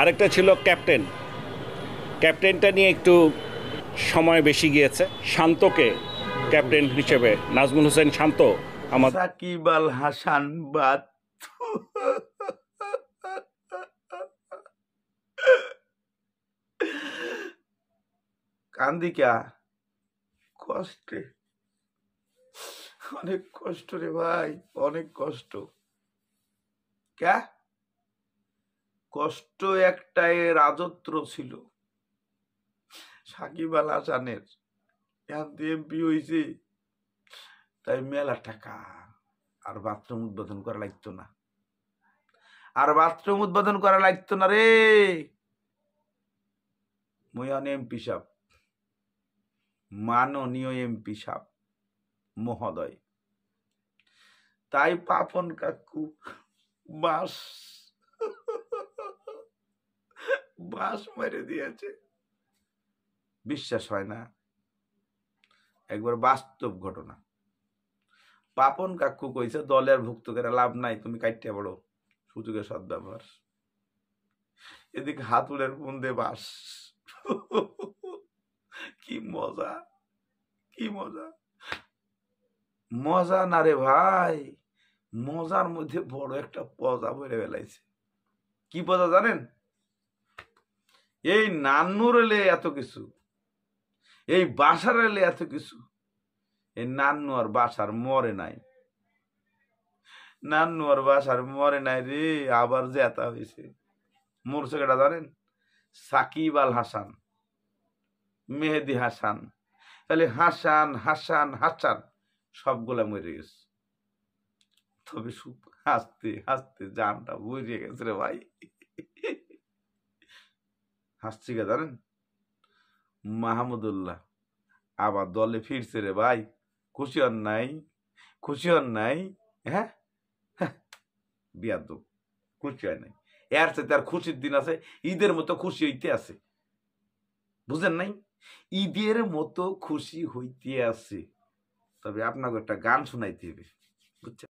আরেকটা ছিল ক্যাপ্টেন। ক্যাপ্টেনটা নিয়ে একটু সময় বেশি গিয়েছে। শান্তকে ক্যাপ্টেন হিসেবে, নাজমুল হোসেন শান্ত আমাদের সাকিব আল হাসান বাদ। কান্দিকা কষ্টে, অনেক কষ্ট রে ভাই, অনেক কষ্ট। ক্যা কষ্ট একটাই, রাজত্ব ছিল সাকিব আল হাসানের। এমপি হয়েছে, তাই মেলা টাকা। আর বাথরুম উদ্বোধন করা লাগতো না, আর বাথরুম উদ্বোধন করা লাগতো না রে। মহান এমপি সাহেব, মাননীয় এমপি সাহেব মহোদয়, তাই পাপন কাকু বাস বাস মেরে দিয়েছে। বিশ্বাস হয় না, একবার বাস্তব ঘটনা। পাপন কাকু কইছে দলের ভুক্ত করে লাভ নাই, তুমি কাটিয়ে পড়ো, সুযোগের সদ্ব্যবহার। এদিকে হাতুড়ের বুন্দে বাস। কি মজা, কি মজা, মজা না রে ভাই, মজার মধ্যে বড় একটা পজা বেড়ে বেলাইছে। কি পজা জানেন? এই নান্নুর এলে এত কিছু, এই বাসার এলে এত কিছু, এই নান্নু আর বাসার মরে নাই, নান্নু আর বাসার মরে নাই রে, আবার জেতা হয়েছে। মরছে কেটা জানেন? সাকিব আল হাসান, মেহেদি হাসান, তাহলে হাসান হাসান হাসান সবগুলা মরে গেছে। তবে হাসতে হাসতে জানটা বুঝিয়ে গেছে রে ভাই। হাসছি কে জানেন? মাহমুদুল্লাহ আবার দলে ফিরছে রে ভাই। খুশি হন নাই? খুশি হন নাই? হ্যাঁ, বিয়াদব, খুশি হয় নাই। এর সাথে আর খুশির দিন আছে, ঈদের মতো খুশি হইতে আছে, বুঝেন নাই? ঈদের মতো খুশি হইতে আছে। তবে আপনাকে একটা গান শোনাইতে হবে, বুঝছেন?